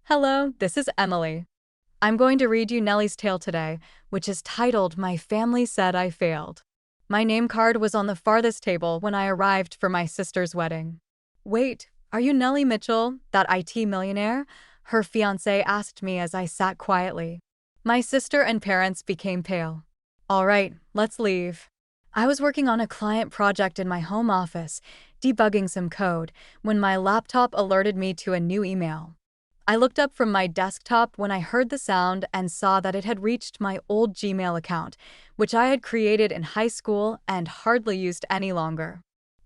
Hello, this is Emily. I'm going to read you Nellie's tale today, which is titled My Family Said I Failed. My name card was on the farthest table when I arrived for my sister's wedding. Wait, are you Nellie Mitchell, that IT millionaire? Her fiancé asked me as I sat quietly. My sister and parents became pale. All right, let's leave. I was working on a client project in my home office, debugging some code, when my laptop alerted me to a new email. I looked up from my desktop when I heard the sound and saw that it had reached my old Gmail account, which I had created in high school and hardly used any longer.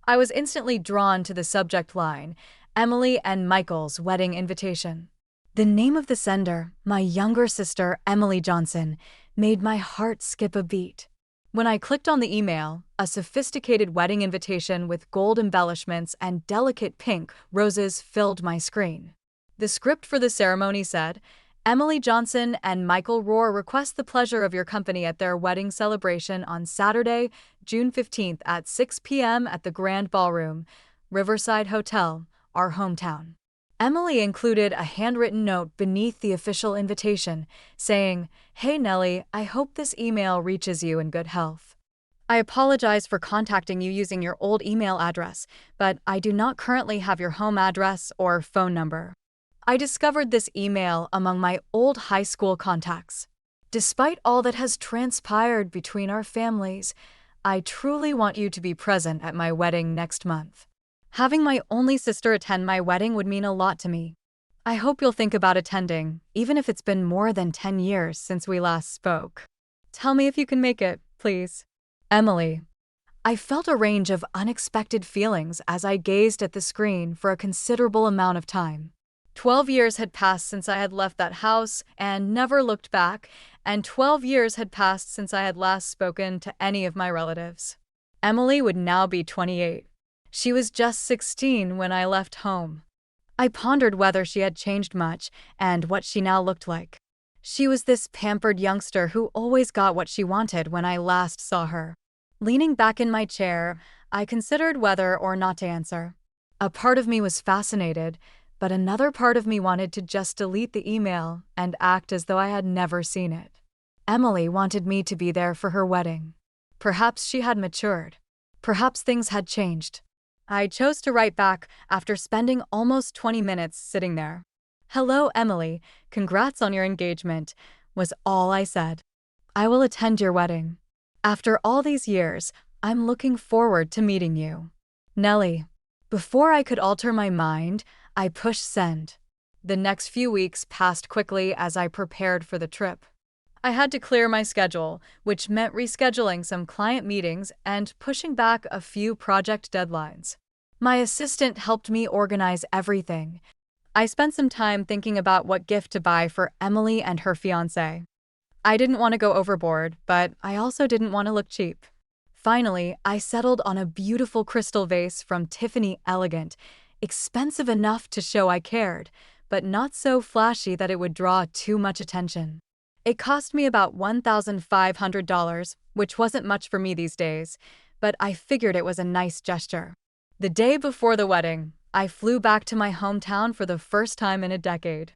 I was instantly drawn to the subject line, Emily and Michael's wedding invitation. The name of the sender, my younger sister, Emily Johnson, made my heart skip a beat. When I clicked on the email, a sophisticated wedding invitation with gold embellishments and delicate pink roses filled my screen. The script for the ceremony said, Emily Johnson and Michael Rohr request the pleasure of your company at their wedding celebration on Saturday, June 15th at 6 p.m. at the Grand Ballroom, Riverside Hotel, our hometown. Emily included a handwritten note beneath the official invitation, saying, Hey Nellie, I hope this email reaches you in good health. I apologize for contacting you using your old email address, but I do not currently have your home address or phone number. I discovered this email among my old high school contacts. Despite all that has transpired between our families, I truly want you to be present at my wedding next month. Having my only sister attend my wedding would mean a lot to me. I hope you'll think about attending, even if it's been more than 10 years since we last spoke. Tell me if you can make it, please. Emily. I felt a range of unexpected feelings as I gazed at the screen for a considerable amount of time. 12 years had passed since I had left that house and never looked back, and 12 years had passed since I had last spoken to any of my relatives. Emily would now be 28. She was just 16 when I left home. I pondered whether she had changed much and what she now looked like. She was this pampered youngster who always got what she wanted when I last saw her. Leaning back in my chair, I considered whether or not to answer. A part of me was fascinated, but another part of me wanted to just delete the email and act as though I had never seen it. Emily wanted me to be there for her wedding. Perhaps she had matured. Perhaps things had changed. I chose to write back after spending almost 20 minutes sitting there. Hello, Emily. Congrats on your engagement, was all I said. I will attend your wedding. After all these years, I'm looking forward to meeting you. Nellie. Before I could alter my mind, I pushed send. The next few weeks passed quickly as I prepared for the trip. I had to clear my schedule, which meant rescheduling some client meetings and pushing back a few project deadlines. My assistant helped me organize everything. I spent some time thinking about what gift to buy for Emily and her fiancé. I didn't want to go overboard, but I also didn't want to look cheap. Finally, I settled on a beautiful crystal vase from Tiffany Elegant, expensive enough to show I cared, but not so flashy that it would draw too much attention. It cost me about $1,500, which wasn't much for me these days, but I figured it was a nice gesture. The day before the wedding, I flew back to my hometown for the first time in a decade.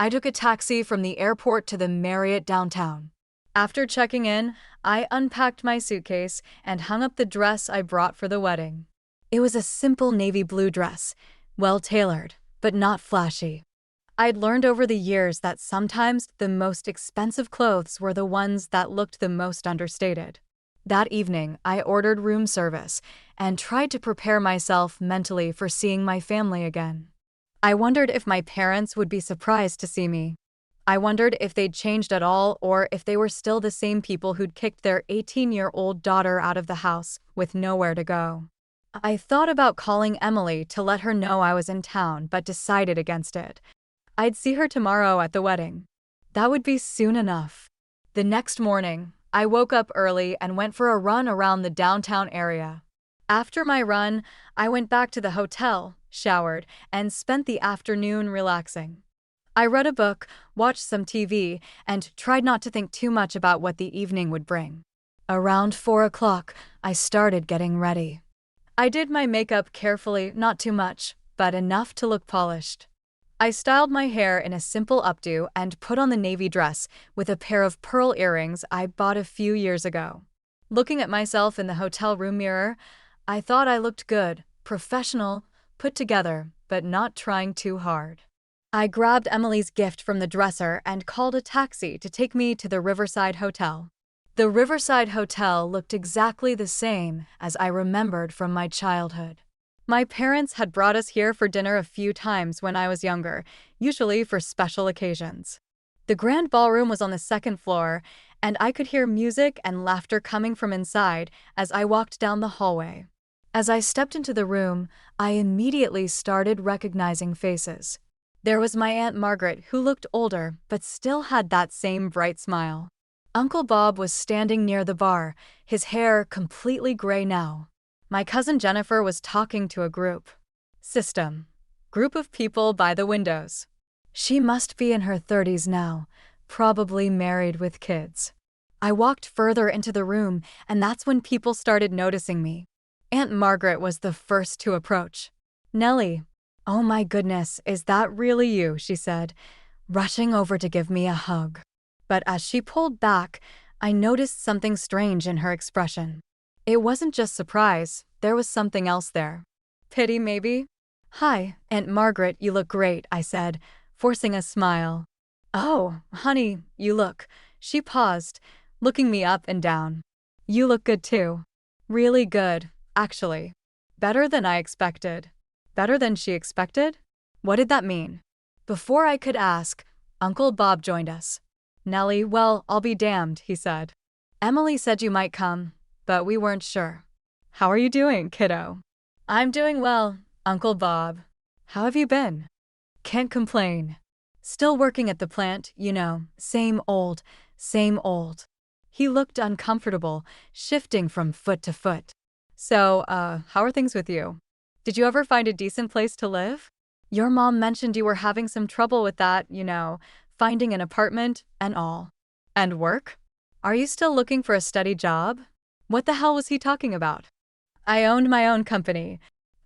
I took a taxi from the airport to the Marriott downtown. After checking in, I unpacked my suitcase and hung up the dress I brought for the wedding. It was a simple navy blue dress, well-tailored, but not flashy. I'd learned over the years that sometimes the most expensive clothes were the ones that looked the most understated. That evening, I ordered room service and tried to prepare myself mentally for seeing my family again. I wondered if my parents would be surprised to see me. I wondered if they'd changed at all or if they were still the same people who'd kicked their 18-year-old daughter out of the house with nowhere to go. I thought about calling Emily to let her know I was in town, but decided against it. I'd see her tomorrow at the wedding. That would be soon enough. The next morning, I woke up early and went for a run around the downtown area. After my run, I went back to the hotel, showered, and spent the afternoon relaxing. I read a book, watched some TV, and tried not to think too much about what the evening would bring. Around 4 o'clock, I started getting ready. I did my makeup carefully, not too much, but enough to look polished. I styled my hair in a simple updo and put on the navy dress with a pair of pearl earrings I bought a few years ago. Looking at myself in the hotel room mirror, I thought I looked good, professional, put together, but not trying too hard. I grabbed Emily's gift from the dresser and called a taxi to take me to the Riverside Hotel. The Riverside Hotel looked exactly the same as I remembered from my childhood. My parents had brought us here for dinner a few times when I was younger, usually for special occasions. The grand ballroom was on the second floor, and I could hear music and laughter coming from inside as I walked down the hallway. As I stepped into the room, I immediately started recognizing faces. There was my Aunt Margaret, who looked older but still had that same bright smile. Uncle Bob was standing near the bar, his hair completely gray now. My cousin Jennifer was talking to a group of people by the windows. She must be in her 30s now, probably married with kids. I walked further into the room, and that's when people started noticing me. Aunt Margaret was the first to approach. "Nellie, oh my goodness, is that really you?" she said, rushing over to give me a hug. But as she pulled back, I noticed something strange in her expression. It wasn't just surprise, there was something else there. Pity, maybe? "Hi, Aunt Margaret, you look great," I said, forcing a smile. "Oh, honey, you look." She paused, looking me up and down. "You look good too." "Really good, actually. Better than I expected." Better than she expected? What did that mean? Before I could ask, Uncle Bob joined us. "Nellie, well, I'll be damned," he said. "Emily said you might come, but we weren't sure." "How are you doing, kiddo?" "I'm doing well, Uncle Bob. How have you been?" "Can't complain. Still working at the plant, you know, same old, same old." He looked uncomfortable, shifting from foot to foot. "So, how are things with you? Did you ever find a decent place to live? Your mom mentioned you were having some trouble with that, you know, finding an apartment and all." "And work? Are you still looking for a steady job?" What the hell was he talking about? I owned my own company.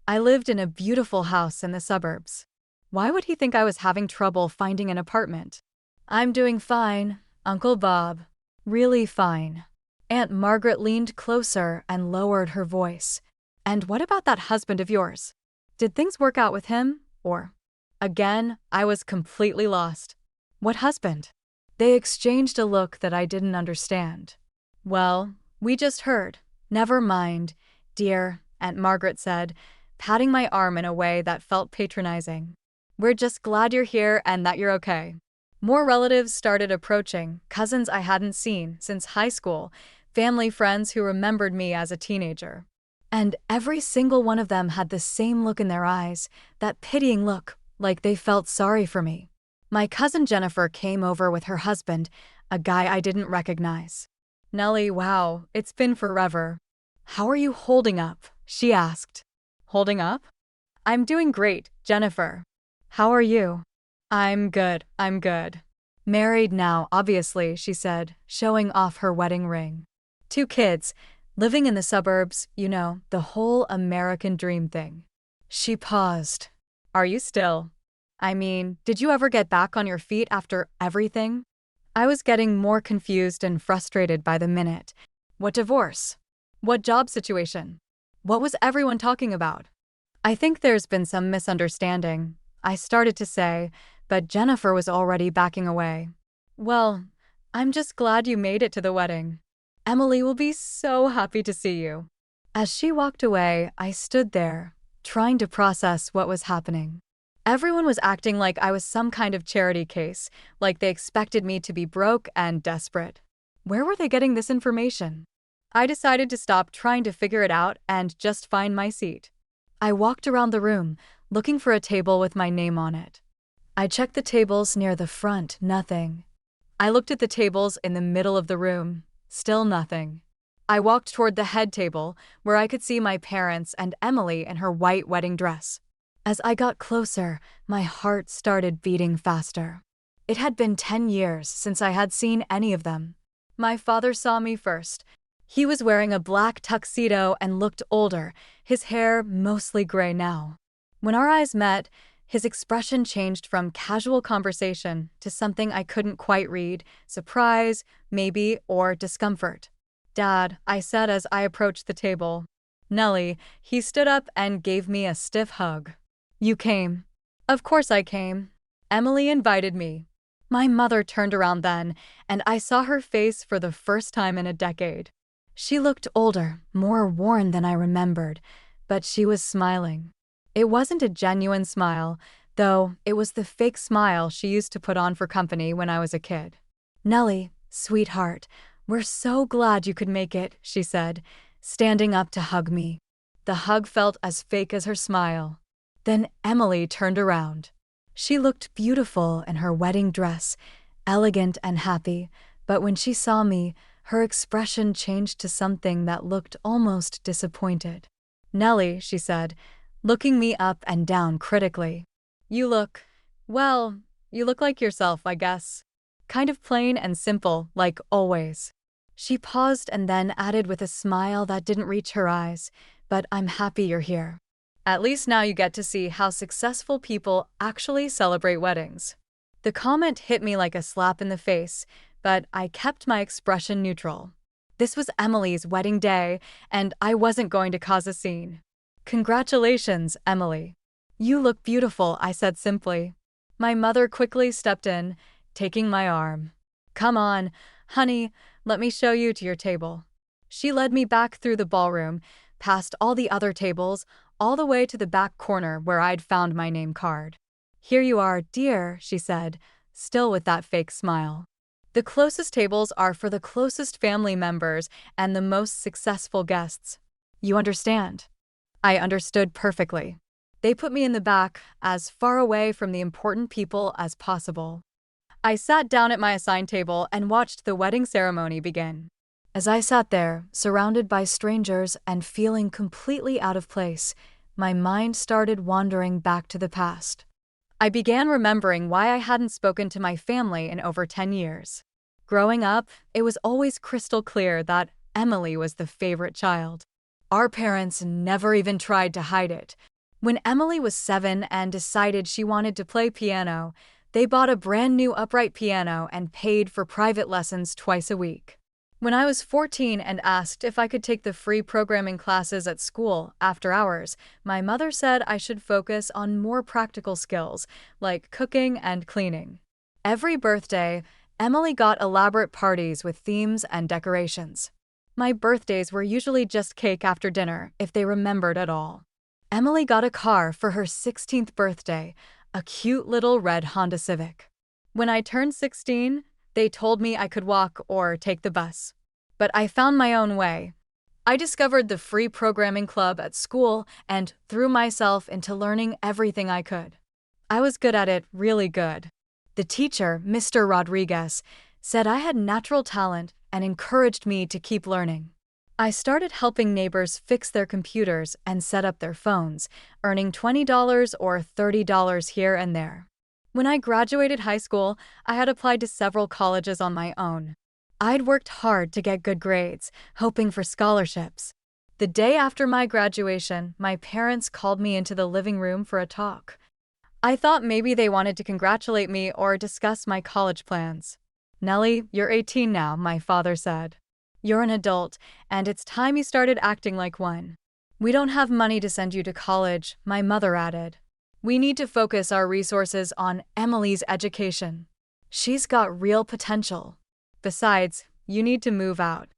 I lived in a beautiful house in the suburbs. Why would he think I was having trouble finding an apartment? "I'm doing fine, Uncle Bob. Really fine." Aunt Margaret leaned closer and lowered her voice. "And what about that husband of yours? Did things work out with him, or?" Again, I was completely lost. "What husband?" They exchanged a look that I didn't understand. "Well, we just heard." "Never mind, dear," Aunt Margaret said, patting my arm in a way that felt patronizing. "We're just glad you're here and that you're okay." More relatives started approaching, cousins I hadn't seen since high school, family friends who remembered me as a teenager. And every single one of them had the same look in their eyes, that pitying look, like they felt sorry for me. My cousin Jennifer came over with her husband, a guy I didn't recognize. "Nellie, wow, it's been forever. How are you holding up?" she asked. "Holding up? I'm doing great, Jennifer. How are you?" I'm good. Married now, obviously," she said, showing off her wedding ring. 2 kids, living in the suburbs, you know, the whole American dream thing." She paused. "Are you still? I mean, did you ever get back on your feet after everything?" I was getting more confused and frustrated by the minute. What divorce? What job situation? What was everyone talking about? "I think there's been some misunderstanding," I started to say, but Jennifer was already backing away. "Well, I'm just glad you made it to the wedding. Emily will be so happy to see you." As she walked away, I stood there, trying to process what was happening. Everyone was acting like I was some kind of charity case, like they expected me to be broke and desperate. Where were they getting this information? I decided to stop trying to figure it out and just find my seat. I walked around the room, looking for a table with my name on it. I checked the tables near the front, nothing. I looked at the tables in the middle of the room, still nothing. I walked toward the head table, where I could see my parents and Emily in her white wedding dress. As I got closer, my heart started beating faster. It had been 10 years since I had seen any of them. My father saw me first. He was wearing a black tuxedo and looked older, his hair mostly gray now. When our eyes met, His expression changed from casual conversation to something I couldn't quite read: surprise, maybe, or discomfort. "Dad," I said as I approached the table. "Nellie," he stood up and gave me a stiff hug. "You came." "Of course I came. Emily invited me." My mother turned around then, and I saw her face for the first time in a decade. She looked older, more worn than I remembered, but she was smiling. It wasn't a genuine smile, though it was the fake smile she used to put on for company when I was a kid. "Nellie, sweetheart, we're so glad you could make it," she said, standing up to hug me. The hug felt as fake as her smile. Then Emily turned around. She looked beautiful in her wedding dress, elegant and happy, but when she saw me, her expression changed to something that looked almost disappointed. "Nellie," she said, looking me up and down critically. Well, you look like yourself, I guess. Kind of plain and simple, like always." She paused and then added with a smile that didn't reach her eyes, "But I'm happy you're here. At least now you get to see how successful people actually celebrate weddings." The comment hit me like a slap in the face, but I kept my expression neutral. This was Emily's wedding day, and I wasn't going to cause a scene. "Congratulations, Emily." "You look beautiful," I said simply. My mother quickly stepped in, taking my arm. "Come on, honey, let me show you to your table." She led me back through the ballroom, past all the other tables, all the way to the back corner where I'd found my name card. "Here you are, dear," she said, still with that fake smile. "The closest tables are for the closest family members and the most successful guests. You understand?" I understood perfectly. They put me in the back, as far away from the important people as possible. I sat down at my assigned table and watched the wedding ceremony begin. As I sat there, surrounded by strangers and feeling completely out of place, my mind started wandering back to the past. I began remembering why I hadn't spoken to my family in over 10 years. Growing up, it was always crystal clear that Emily was the favorite child. Our parents never even tried to hide it. When Emily was 7 and decided she wanted to play piano, they bought a brand new upright piano and paid for private lessons twice a week. When I was 14 and asked if I could take the free programming classes at school after hours, my mother said I should focus on more practical skills, like cooking and cleaning. Every birthday, Emily got elaborate parties with themes and decorations. My birthdays were usually just cake after dinner, if they remembered at all. Emily got a car for her 16th birthday, a cute little red Honda Civic. When I turned 16, they told me I could walk or take the bus. But I found my own way. I discovered the free programming club at school and threw myself into learning everything I could. I was good at it, really good. The teacher, Mr. Rodriguez, said I had natural talent and encouraged me to keep learning. I started helping neighbors fix their computers and set up their phones, earning $20 or $30 here and there. When I graduated high school, I had applied to several colleges on my own. I'd worked hard to get good grades, hoping for scholarships. The day after my graduation, my parents called me into the living room for a talk. I thought maybe they wanted to congratulate me or discuss my college plans. "Nellie, you're 18 now," my father said. "You're an adult, and it's time you started acting like one." "We don't have money to send you to college," my mother added. "We need to focus our resources on Emily's education. She's got real potential. Besides, you need to move out.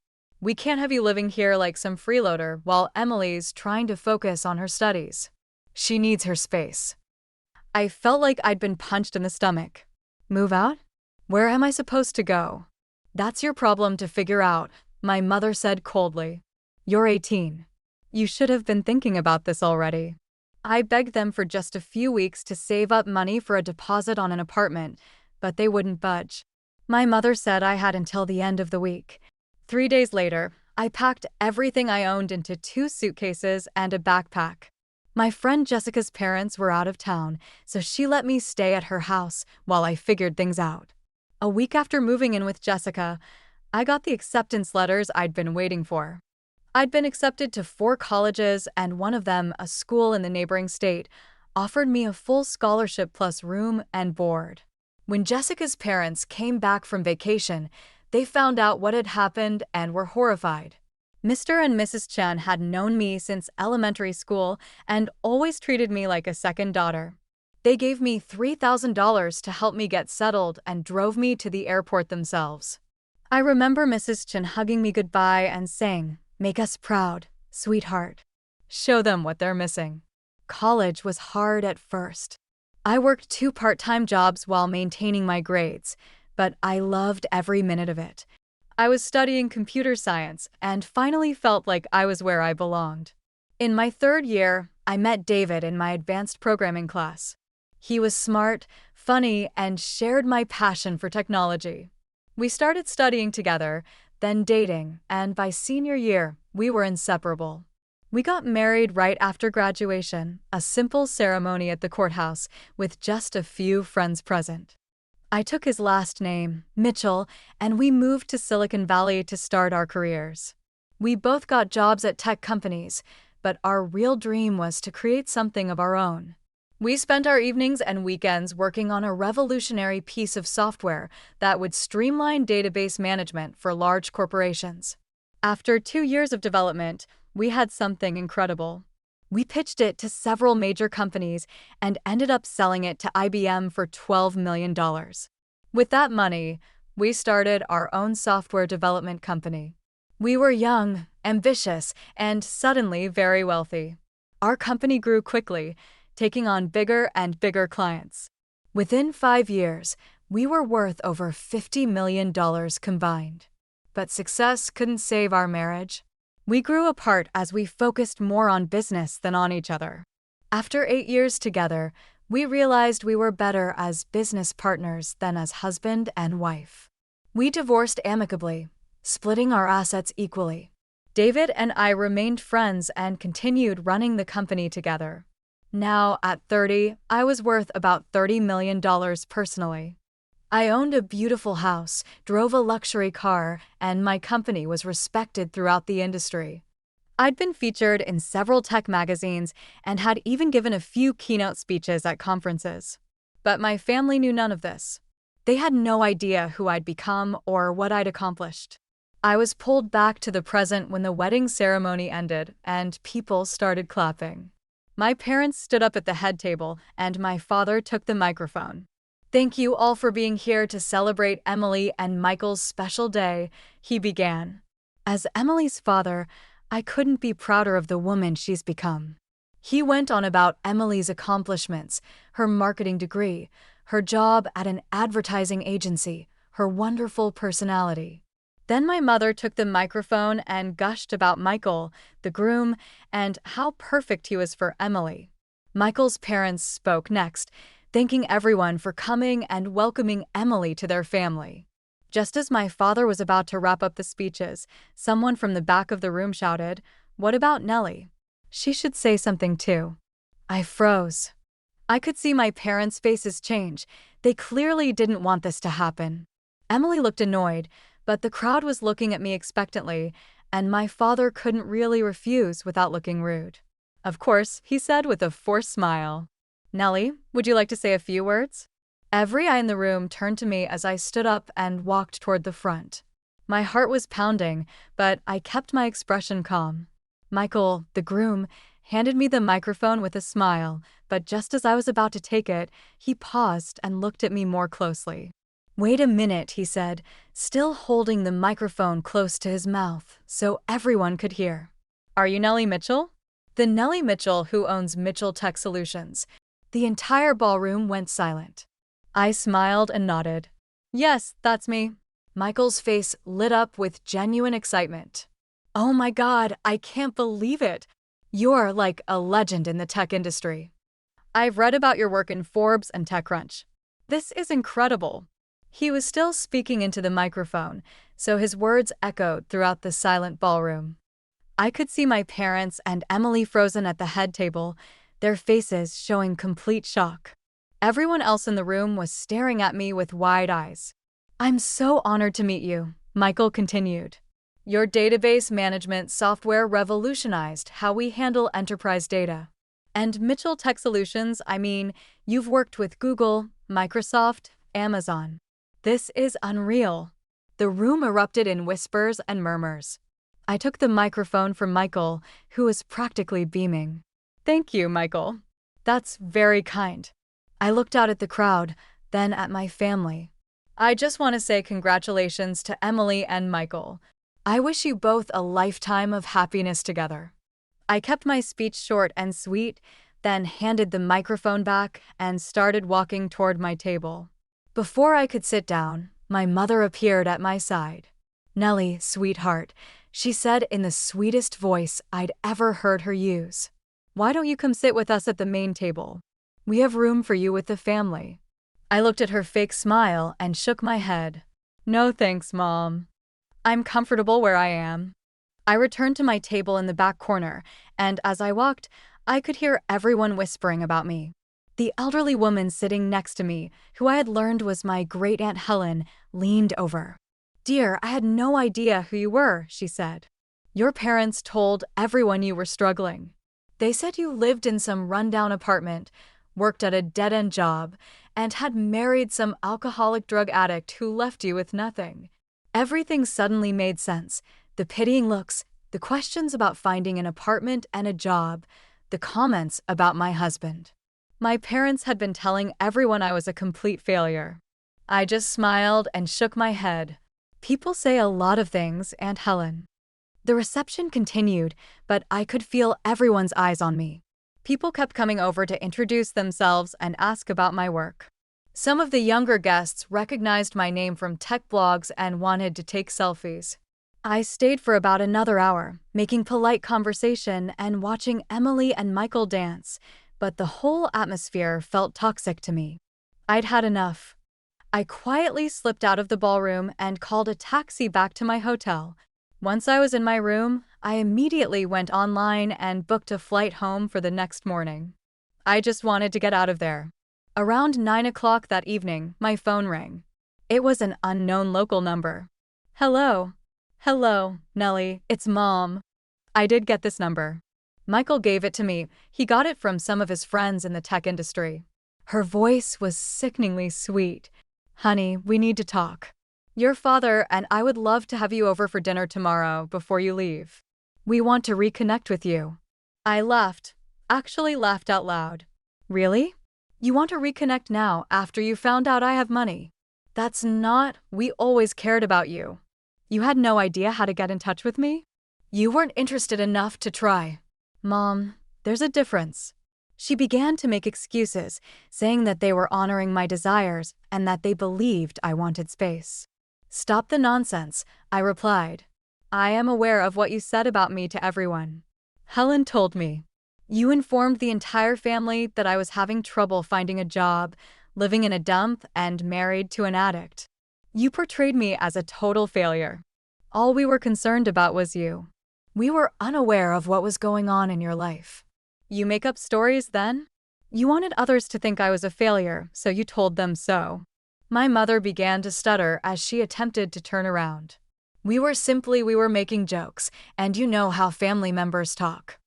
We can't have you living here like some freeloader while Emily's trying to focus on her studies. She needs her space." I felt like I'd been punched in the stomach. Move out? Where am I supposed to go? "That's your problem to figure out," my mother said coldly. "You're 18. You should have been thinking about this already." I begged them for just a few weeks to save up money for a deposit on an apartment, but they wouldn't budge. My mother said I had until the end of the week. 3 days later, I packed everything I owned into 2 suitcases and a backpack. My friend Jessica's parents were out of town, so she let me stay at her house while I figured things out. A week after moving in with Jessica, I got the acceptance letters I'd been waiting for. I'd been accepted to 4 colleges and one of them a school in the neighboring state, offered me a full scholarship plus room and board. When Jessica's parents came back from vacation, they found out what had happened and were horrified. Mr. and Mrs. Chen had known me since elementary school and always treated me like a second daughter. They gave me $3,000 to help me get settled and drove me to the airport themselves. I remember Mrs. Chen hugging me goodbye and saying, "Make us proud, sweetheart." Show them what they're missing. College was hard at first. I worked 2 part-time jobs while maintaining my grades, but I loved every minute of it. I was studying computer science and finally felt like I was where I belonged. In my 3rd year, I met David in my advanced programming class. He was smart, funny, and shared my passion for technology. We started studying together, then dating, and by senior year, we were inseparable. We got married right after graduation, a simple ceremony at the courthouse with just a few friends present. I took his last name, Mitchell, and we moved to Silicon Valley to start our careers. We both got jobs at tech companies, but our real dream was to create something of our own. We spent our evenings and weekends working on a revolutionary piece of software that would streamline database management for large corporations. After 2 years of development, we had something incredible. We pitched it to several major companies and ended up selling it to IBM for $12 million. With that money, we started our own software development company. We were young, ambitious, and suddenly very wealthy. Our company grew quickly, taking on bigger and bigger clients. Within 5 years, we were worth over $50 million combined. But success couldn't save our marriage. We grew apart as we focused more on business than on each other. After 8 years together, we realized we were better as business partners than as husband and wife. We divorced amicably, splitting our assets equally. David and I remained friends and continued running the company together. Now, at 30, I was worth about $30 million personally. I owned a beautiful house, drove a luxury car, and my company was respected throughout the industry. I'd been featured in several tech magazines and had even given a few keynote speeches at conferences. But my family knew none of this. They had no idea who I'd become or what I'd accomplished. I was pulled back to the present when the wedding ceremony ended and people started clapping. My parents stood up at the head table and my father took the microphone. "Thank you all for being here to celebrate Emily and Michael's special day," he began. As Emily's father, I couldn't be prouder of the woman she's become. He went on about Emily's accomplishments, her marketing degree, her job at an advertising agency, her wonderful personality. Then my mother took the microphone and gushed about Michael, the groom, and how perfect he was for Emily. Michael's parents spoke next, thanking everyone for coming and welcoming Emily to their family. Just as my father was about to wrap up the speeches, someone from the back of the room shouted, "What about Nellie? She should say something too." I froze. I could see my parents' faces change. They clearly didn't want this to happen. Emily looked annoyed, but the crowd was looking at me expectantly, and my father couldn't really refuse without looking rude. "Of course," he said with a forced smile. "Nellie, would you like to say a few words?" Every eye in the room turned to me as I stood up and walked toward the front. My heart was pounding, but I kept my expression calm. Michael, the groom, handed me the microphone with a smile, but just as I was about to take it, he paused and looked at me more closely. "Wait a minute," he said, still holding the microphone close to his mouth so everyone could hear. "Are you Nellie Mitchell?" "The Nellie Mitchell who owns Mitchell Tech Solutions." The entire ballroom went silent. I smiled and nodded. "Yes, that's me." Michael's face lit up with genuine excitement. "Oh my God, I can't believe it. You're like a legend in the tech industry. I've read about your work in Forbes and TechCrunch. This is incredible." He was still speaking into the microphone, so his words echoed throughout the silent ballroom. I could see my parents and Emily frozen at the head table, their faces showing complete shock. Everyone else in the room was staring at me with wide eyes. "I'm so honored to meet you," Michael continued. "Your database management software revolutionized how we handle enterprise data. And Mitchell Tech Solutions, I mean, you've worked with Google, Microsoft, Amazon. This is unreal. The room erupted in whispers and murmurs. I took the microphone from Michael, who was practically beaming. Thank you, Michael. That's very kind. I looked out at the crowd, then at my family. I just want to say congratulations to Emily and Michael. I wish you both a lifetime of happiness together. I kept my speech short and sweet, then handed the microphone back and started walking toward my table. Before I could sit down, my mother appeared at my side. "Nellie, sweetheart," she said in the sweetest voice I'd ever heard her use. "Why don't you come sit with us at the main table? We have room for you with the family." I looked at her fake smile and shook my head. "No thanks, Mom. I'm comfortable where I am." I returned to my table in the back corner, and as I walked, I could hear everyone whispering about me. The elderly woman sitting next to me, who I had learned was my great-aunt Helen, leaned over. "Dear, I had no idea who you were," she said. "Your parents told everyone you were struggling. They said you lived in some rundown apartment, worked at a dead-end job, and had married some alcoholic drug addict who left you with nothing." Everything suddenly made sense. The pitying looks, the questions about finding an apartment and a job, the comments about my husband. My parents had been telling everyone I was a complete failure. I just smiled and shook my head. People say a lot of things, Aunt Helen. The reception continued, but I could feel everyone's eyes on me. People kept coming over to introduce themselves and ask about my work. Some of the younger guests recognized my name from tech blogs and wanted to take selfies. I stayed for about another hour, making polite conversation and watching Emily and Michael dance, but the whole atmosphere felt toxic to me. I'd had enough. I quietly slipped out of the ballroom and called a taxi back to my hotel. Once I was in my room, I immediately went online and booked a flight home for the next morning. I just wanted to get out of there. Around 9 o'clock that evening, my phone rang. It was an unknown local number. "Hello. Hello, Nellie, it's Mom." I did get this number. Michael gave it to me. He got it from some of his friends in the tech industry. Her voice was sickeningly sweet. "Honey, we need to talk. Your father and I would love to have you over for dinner tomorrow before you leave. We want to reconnect with you." I laughed, actually laughed out loud. "Really? You want to reconnect now after you found out I have money? That's not, we always cared about you. You had no idea how to get in touch with me? You weren't interested enough to try." "Mom, there's a difference." She began to make excuses, saying that they were honoring my desires and that they believed I wanted space. "Stop the nonsense," I replied. "I am aware of what you said about me to everyone. Helen told me. You informed the entire family that I was having trouble finding a job, living in a dump, and married to an addict. You portrayed me as a total failure. All we were concerned about was you. We were unaware of what was going on in your life. You make up stories then? You wanted others to think I was a failure, so you told them so." My mother began to stutter as she attempted to turn around. We were making jokes, and you know how family members talk."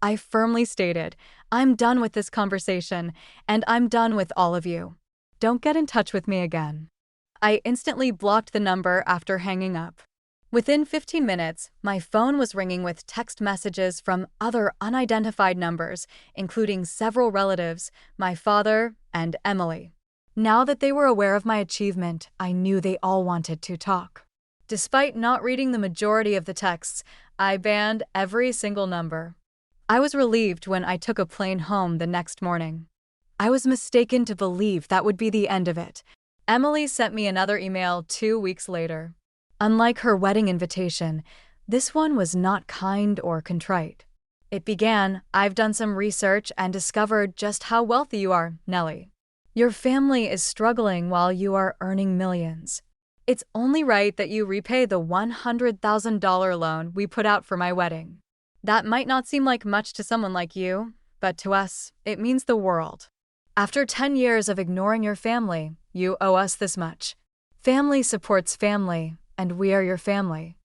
I firmly stated, "I'm done with this conversation, and I'm done with all of you. Don't get in touch with me again." I instantly blocked the number after hanging up. Within 15 minutes, my phone was ringing with text messages from other unidentified numbers, including several relatives, my father, and Emily. Now that they were aware of my achievement, I knew they all wanted to talk. Despite not reading the majority of the texts, I banned every single number. I was relieved when I took a plane home the next morning. I was mistaken to believe that would be the end of it. Emily sent me another email 2 weeks later. Unlike her wedding invitation, this one was not kind or contrite. It began, "I've done some research and discovered just how wealthy you are, Nellie. Your family is struggling while you are earning millions. It's only right that you repay the $100,000 loan we put out for my wedding. That might not seem like much to someone like you, but to us, it means the world. After 10 years of ignoring your family, you owe us this much. Family supports family, and we are your family.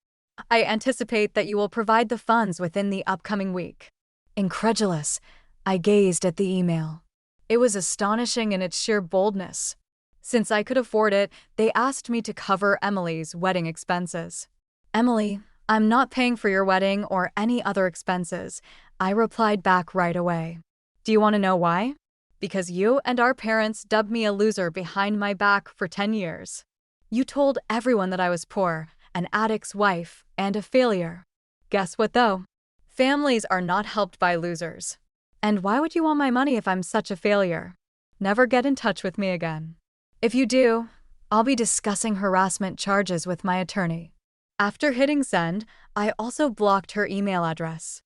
I anticipate that you will provide the funds within the upcoming week." Incredulous, I gazed at the email. It was astonishing in its sheer boldness. Since I could afford it, they asked me to cover Emily's wedding expenses. "Emily, I'm not paying for your wedding or any other expenses," I replied back right away. "Do you want to know why? Because you and our parents dubbed me a loser behind my back for 10 years. You told everyone that I was poor, an addict's wife, and a failure. Guess what though? Families are not helped by losers. And why would you want my money if I'm such a failure? Never get in touch with me again. If you do, I'll be discussing harassment charges with my attorney." After hitting send, I also blocked her email address.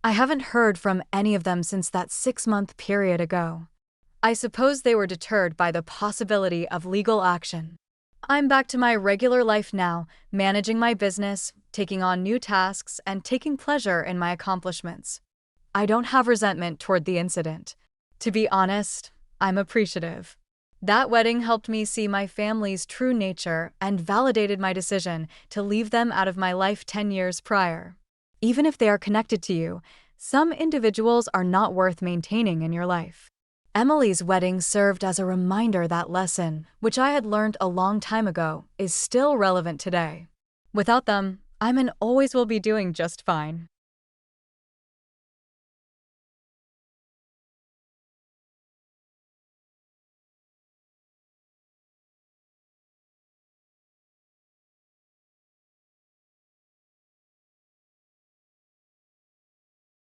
I haven't heard from any of them since that 6-month period ago. I suppose they were deterred by the possibility of legal action. I'm back to my regular life now, managing my business, taking on new tasks, and taking pleasure in my accomplishments. I don't have resentment toward the incident. To be honest, I'm appreciative. That wedding helped me see my family's true nature and validated my decision to leave them out of my life 10 years prior. Even if they are connected to you, some individuals are not worth maintaining in your life. Emily's wedding served as a reminder that lesson, which I had learned a long time ago, is still relevant today. Without them, I'm and always will be doing just fine.